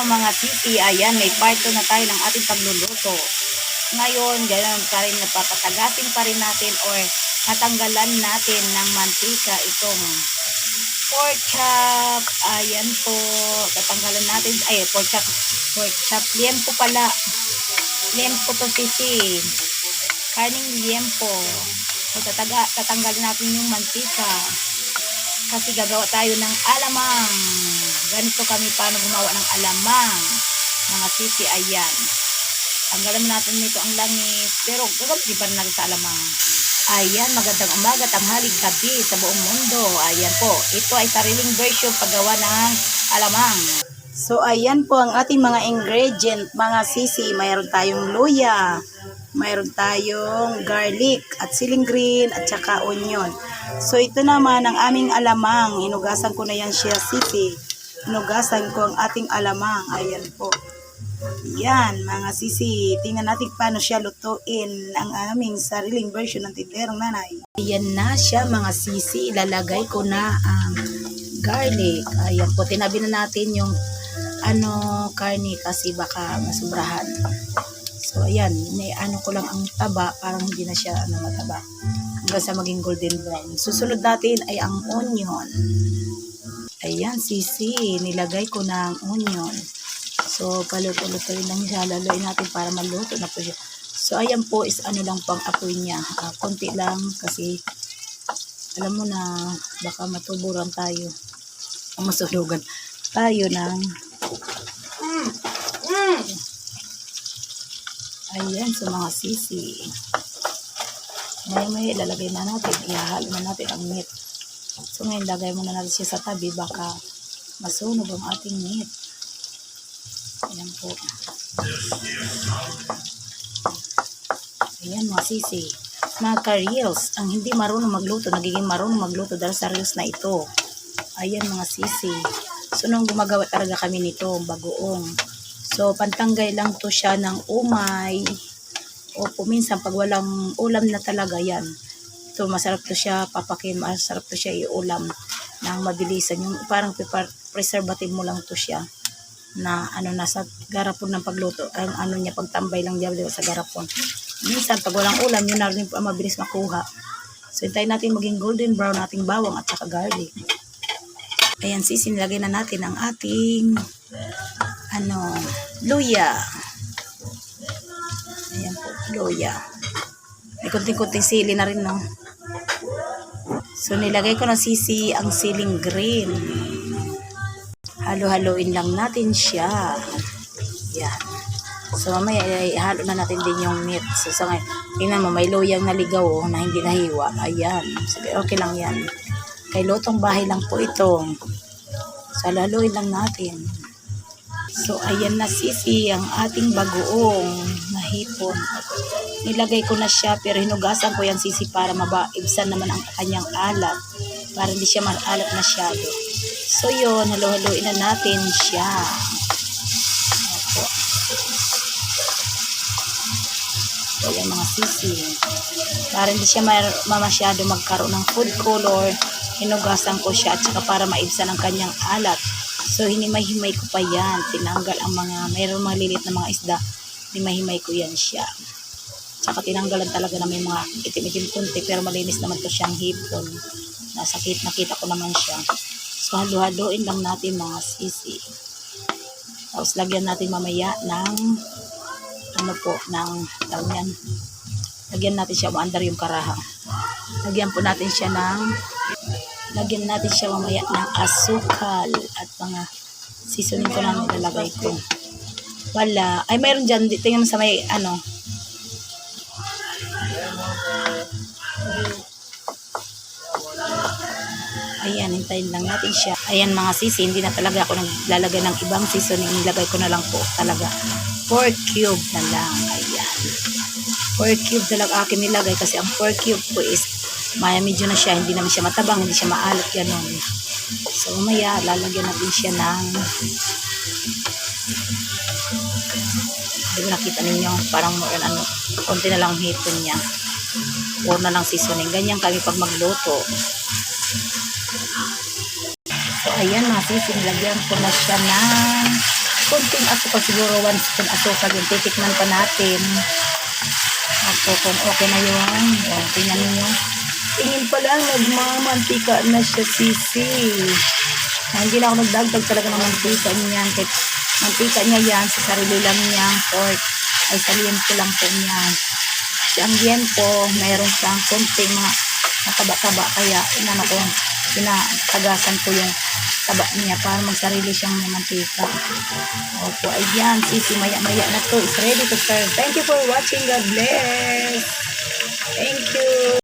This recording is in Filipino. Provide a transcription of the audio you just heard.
mga sisi, ayan, may part 2 na tayo ng ating pagluluto. Ngayon, ganyan pa rin, napapatagasin pa rin natin or natanggalan natin ng mantika itong pork chop. Ayan po, tatanggalan natin, pork chop, liempo pala. Liempo to sisi. Karning liempo. So, tatanggalin natin yung mantika. Kasi gagawa tayo ng alamang. Ganito kami paano gumawa ng alamang. Mga sisi, ayan. Tanggalan natin nito ang langis. Pero gagawin pa rin natin sa alamang. Ayan, magandang umaga, tanghali, gabi sa buong mundo. Ayan po. Ito ay sariling version paggawa ng alamang. So, ayan po ang ating mga ingredient. Mga sisi, mayroon tayong luya. Mayroon tayong garlic at siling green at saka onion. So, ito naman ang aming alamang. Hinugasan ko na yan siya, sisi. Hinugasan ko ang ating alamang. Ayan po. Yan, mga sisi. Tingnan natin paano siya lutuin ang aming sariling version ng Tinderong Nanay. Ayan na siya, mga sisi. Ilalagay ko na ang garlic. Ayan po, tinabi na natin yung karne kasi baka masubrahan. So, ayan, ko lang ang taba, parang hindi na siya mataba. Hanggang sa maging golden brown. Susunod natin ay ang onion. Ayan, sisi, nilagay ko na ang onion. So, paluto-lutoy lang siya. Laloy natin para maluto na po siya. So, ayan po is lang pang apoy niya. Konti lang kasi alam mo na baka matuburan tayo. Masunugan tayo ng ayan, so mga sisi. May ilalagay na natin. Ihahalo na natin ang meat. So, ngayon lagay muna natin siya sa tabi. Baka masunog ang ating meat. Ayan po. Ayan mga sisi. Mga ka-reels, ang hindi marunong magluto, nagiging marunong magluto dahil sa reels na ito. Ayan mga sisi. So, nung gumagawa talaga kami nito, bagoong. So, pantanggay lang to siya ng umay. O minsan, pag walang ulam na talaga yan. So, masarap to siya papakin, masarap to siya iulam ng mabilisan. Yung parang preservative mo lang to siya. Na nasa garapon ng pagluto. Ang niya, pagtambay lang diyan sa garapon. Minsan, pag walang ulam, yun na rin mabilis makuha. So, hintayin natin maging golden brown nating bawang at saka garlic. Ayan, sisi, nilagay na natin ang ating luya. Ayan po, luya. May kunting-kunting sili na rin, no? So, nilagay ko na sisi ang siling green. Halo-haloin lang natin siya. Yan. So, mamaya, ihalo na natin din yung meat. So, sa ngayon, tingnan mo, may luyang naligaw, na hindi nahiwa. Ayan. So, okay lang yan. Kay lutong bahay lang po ito. So, halo-haloin lang natin. So, ayan na sisi, ang ating bagoong na hipon. Nilagay ko na siya, pero hinugasan ko yan sisi para maibsan naman ang kanyang alat. Para hindi siya maalat masyado. So, yun, halo-haloin na natin siya. Opo. So, ayan mga sisi. Para hindi siya masyado magkaroon ng food color, hinugasan ko siya at saka para maibsan ang kanyang alat. So, hinimay-himay ko pa yan. Tinanggal ang mayroong mga lilit na mga isda. Hinimay-himay ko yan siya. Tsaka tinanggalan talaga na may mga itim-itim kunti. Pero malinis naman to siyang hipon. Nakita ko naman siya. So, halo-haloin lang natin mga sisi. Tapos, lagyan natin mamaya ng lagyan natin siya, umaandar yung karaha. Lagyan natin siya mamaya ng asukal at mga seasoning ko na nilalagay ko. Wala. Ay, mayroon dyan. Tingnan mo sa may Ayan, hintayin lang natin siya. Ayan mga sisi, hindi na talaga ako naglalagay ng ibang seasoning. Nilagay ko na lang po talaga. 4 cube na lang. Ayan. 4 cube na lang akin nilagay kasi ang 4 cube po is medyo na siya, hindi naman siya matabang, hindi siya maalat, ganun. So, mamaya, lalagyan natin siya ng hindi mo nakita ninyo, parang konti na lang hipon niya. Or na lang seasoning. Ganyan kami pag magluto. So, ayan mga sisi, nilagyan ko na siya ng konting asukal, siguro 1 spoon asukal yung titikman pa natin. Opo, kung okay na yun. O, tingnan ninyo. Tingin pa lang, nagmamantika na siya, sisi. Hindi na ako nagdagdag talaga ng mantika niyan. Kahit mantika niya yan, sa sarili lang niyang pork. Ay, sa liempo lang po niyan. Siyang liempo, mayroon siyang konting mga taba-taba. Kaya, inano ko, pinatagasan ko yung taba niya para magsarili siyang mantika. Opo, ayan, sisi, maya-maya na to. It's ready to serve. Thank you for watching. God bless. Thank you.